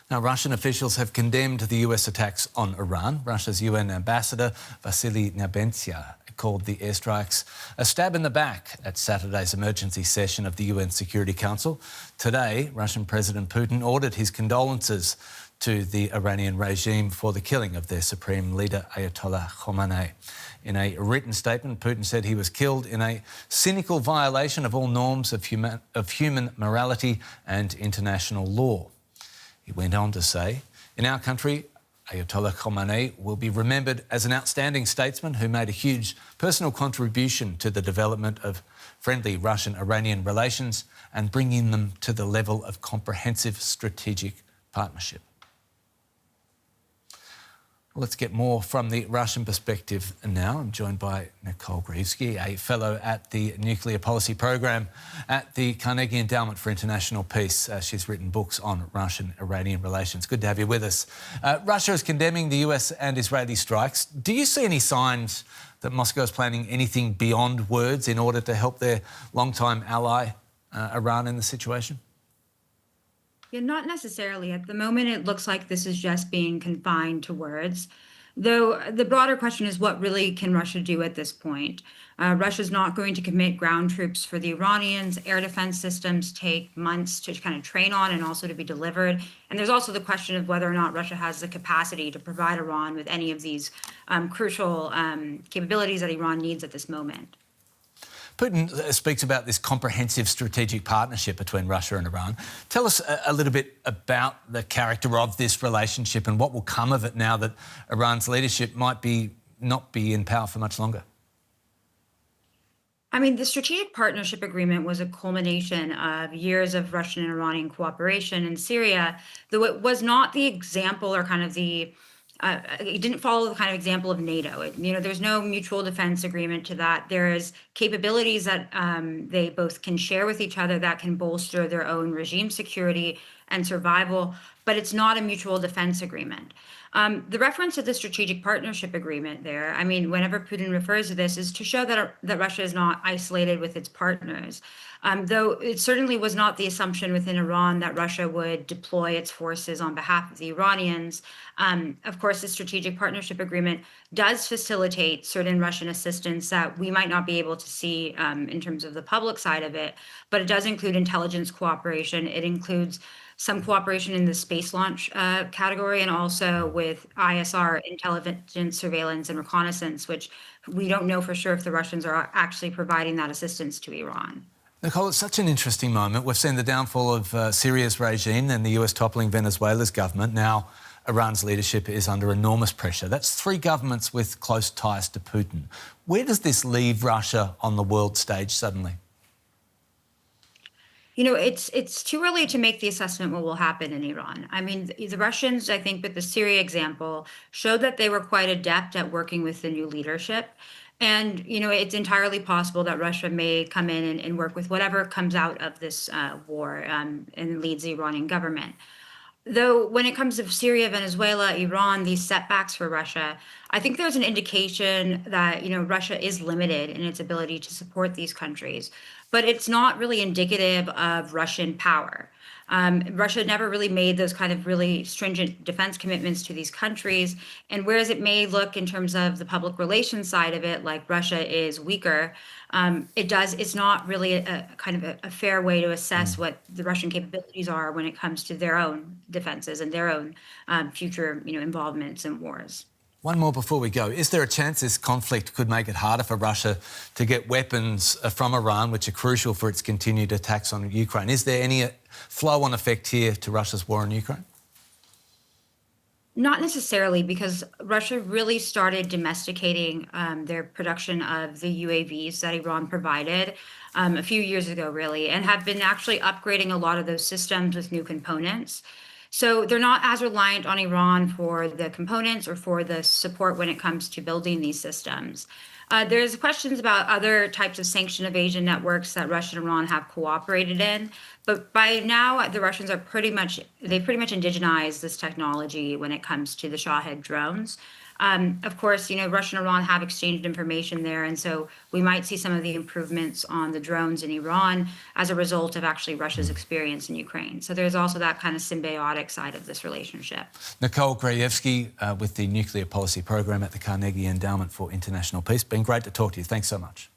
Now, Russian officials have condemned the US attacks on Iran. Russia's UN ambassador, Vasily Nebenzya, called the airstrikes a stab in the back at Saturday's emergency session of the UN Security Council. Today, Russian President Putin ordered his condolences to the Iranian regime for the killing of their supreme leader, Ayatollah Khamenei. In a written statement, Putin said he was killed in a cynical violation of all norms of human morality and international law. He went on to say, in our country, Ayatollah Khamenei will be remembered as an outstanding statesman who made a huge personal contribution to the development of friendly Russian-Iranian relations and bringing them to the level of comprehensive strategic partnership. Let's get more from the Russian perspective now. I'm joined by Nicole, a fellow at the Nuclear Policy Program at the Carnegie Endowment for International Peace. She's written books on Russian-Iranian relations. Good to have you with us. Russia is condemning the US and Israeli strikes. Do you see any signs that Moscow is planning anything beyond words in order to help their longtime ally, Iran, in the situation? Yeah, not necessarily. At the moment, it looks like this is just being confined to words. Though the broader question is, what really can Russia do at this point? Russia's not going to commit ground troops for the Iranians. Air defense systems take months to kind of train on and also to be delivered. And there's also the question of whether or not Russia has the capacity to provide Iran with any of these crucial capabilities that Iran needs at this moment. Putin speaks about this comprehensive strategic partnership between Russia and Iran. Tell us a little bit about the character of this relationship and what will come of it now that Iran's leadership might not be in power for much longer. I mean, the strategic partnership agreement was a culmination of years of Russian and Iranian cooperation in Syria, though it was not the example or kind of the it didn't follow the kind of example of NATO. There's no mutual defense agreement to that. There's capabilities that they both can share with each other that can bolster their own regime security and survival, but it's not a mutual defense agreement. The reference to the strategic partnership agreement there, I mean, whenever Putin refers to this, is to show that Russia is not isolated with its partners. Though it certainly was not the assumption within Iran that Russia would deploy its forces on behalf of the Iranians. Of course, the strategic partnership agreement does facilitate certain Russian assistance that we might not be able to see in terms of the public side of it, but it does include intelligence cooperation. It includes some cooperation in the space launch category and also with ISR, intelligence, surveillance, and reconnaissance, which we don't know for sure if the Russians are actually providing that assistance to Iran. Nicole, it's such an interesting moment. We've seen the downfall of Syria's regime and the US toppling Venezuela's government. Now, Iran's leadership is under enormous pressure. That's three governments with close ties to Putin. Where does this leave Russia on the world stage suddenly? It's too early to make the assessment what will happen in Iran. I mean, the Russians, I think, with the Syria example, showed that they were quite adept at working with the new leadership. And, it's entirely possible that Russia may come in and work with whatever comes out of this war and leads the Iranian government. Though when it comes to Syria, Venezuela, Iran, these setbacks for Russia, I think there's an indication that, Russia is limited in its ability to support these countries. But it's not really indicative of Russian power. Russia never really made those kind of really stringent defense commitments to these countries. And whereas it may look in terms of the public relations side of it, like Russia is weaker, it's not really a kind of a fair way to assess what the Russian capabilities are when it comes to their own defenses and their own future, involvements in wars. One more before we go. Is there a chance this conflict could make it harder for Russia to get weapons from Iran, which are crucial for its continued attacks on Ukraine? Is there any flow-on effect here to Russia's war in Ukraine? Not necessarily, because Russia really started domesticating their production of the UAVs that Iran provided a few years ago, really, and have been actually upgrading a lot of those systems with new components. So they're not as reliant on Iran for the components or for the support when it comes to building these systems. There's questions about other types of sanction evasion networks that Russia and Iran have cooperated in, but by now the Russians are pretty much indigenized this technology when it comes to the Shahed drones. Of course, Russia and Iran have exchanged information there, and so we might see some of the improvements on the drones in Iran as a result of actually Russia's experience in Ukraine. So there's also that kind of symbiotic side of this relationship. Nicole Grajewski with the Nuclear Policy Program at the Carnegie Endowment for International Peace. Been great to talk to you. Thanks so much.